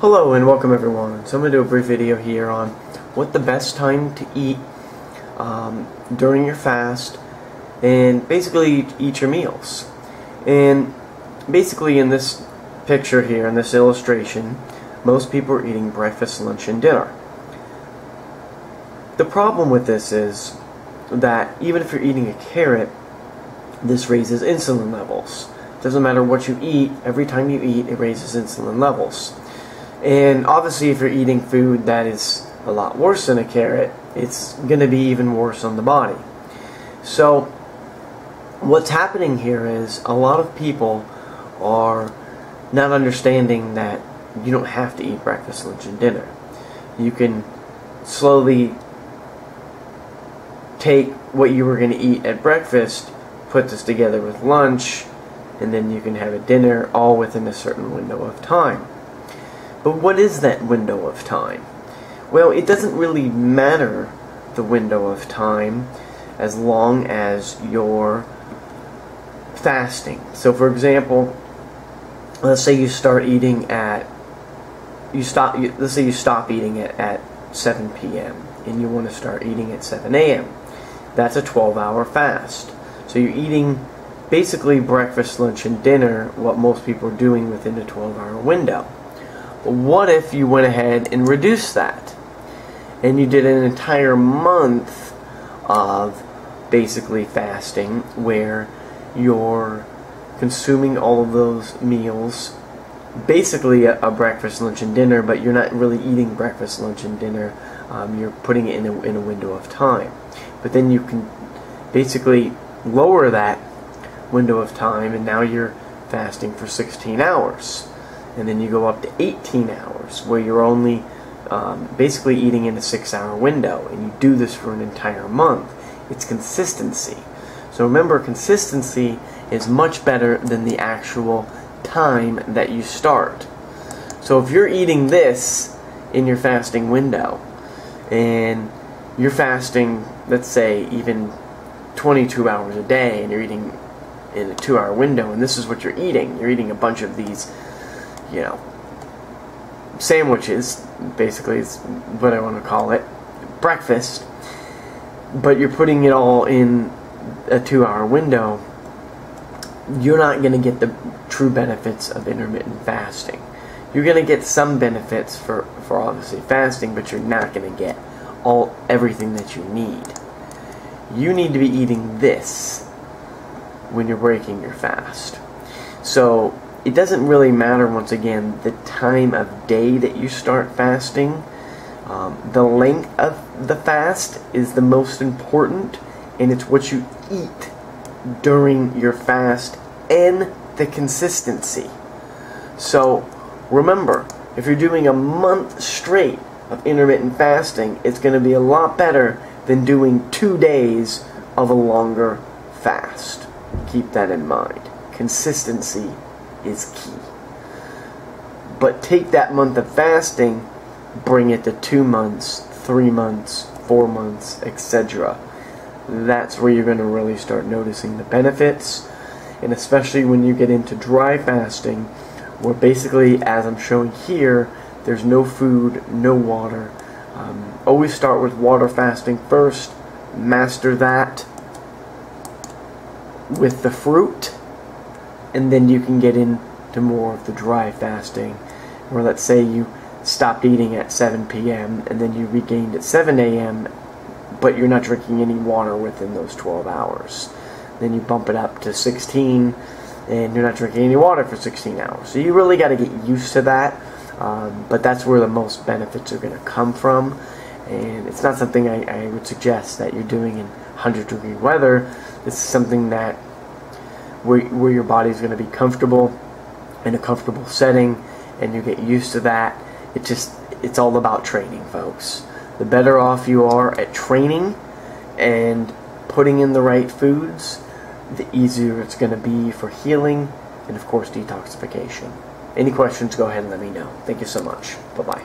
Hello and welcome everyone. So I'm going to do a brief video here on what the best time to eat during your fast and basically eat your meals. And basically in this picture here, in this illustration, most people are eating breakfast, lunch, and dinner. The problem with this is that even if you're eating a carrot, this raises insulin levels. It doesn't matter what you eat, every time you eat it raises insulin levels. And obviously if you're eating food that is a lot worse than a carrot, it's going to be even worse on the body. So what's happening here is a lot of people are not understanding that you don't have to eat breakfast, lunch, and dinner. You can slowly take what you were going to eat at breakfast, put this together with lunch, and then you can have a dinner all within a certain window of time. But what is that window of time? Well, it doesn't really matter the window of time as long as you're fasting. So for example, let's say you start eating at let's say you stop eating at 7 p.m. and you want to start eating at 7 a.m. That's a 12-hour fast. So you're eating basically breakfast, lunch, and dinner, what most people are doing within a 12-hour window. What if you went ahead and reduced that and you did an entire month of basically fasting where you're consuming all of those meals, basically a breakfast, lunch, and dinner, but you're not really eating breakfast, lunch, and dinner. You're putting it in a window of time. But then you can basically lower that window of time, and now you're fasting for 16 hours. And then you go up to 18 hours where you're only basically eating in a 6-hour window, and you do this for an entire month. It's consistency. So remember, consistency is much better than the actual time that you start. So if you're eating this in your fasting window and you're fasting, let's say even 22 hours a day, and you're eating in a 2-hour window, and this is what you're eating a bunch of these, you know, sandwiches, basically is what I want to call it, breakfast, but you're putting it all in a 2-hour window, you're not going to get the true benefits of intermittent fasting. You're going to get some benefits for obviously fasting, but you're not going to get everything that you need. You need to be eating this when you're breaking your fast. So it doesn't really matter, once again, the time of day that you start fasting. The length of the fast is the most important, and it's what you eat during your fast and the consistency. So remember, if you're doing a month straight of intermittent fasting, it's going to be a lot better than doing 2 days of a longer fast. Keep that in mind. Consistency is key. But take that month of fasting, bring it to 2 months, 3 months, 4 months, etc. That's where you're going to really start noticing the benefits. And especially when you get into dry fasting, where basically, as I'm showing here, there's no food, no water. Always start with water fasting first. Master that with the fruit, and then you can get into more of the dry fasting, where let's say you stopped eating at 7 p.m. and then you regained at 7 a.m. but you're not drinking any water within those 12 hours. Then you bump it up to 16 and you're not drinking any water for 16 hours. So you really got to get used to that, but that's where the most benefits are going to come from. And it's not something I would suggest that you're doing in 100-degree weather. This is something that where your body is going to be comfortable in a comfortable setting, and you get used to that. It's all about training, folks. The better off you are at training and putting in the right foods, the easier it's going to be for healing and, of course, detoxification. Any questions, go ahead and let me know. Thank you so much. Bye-bye.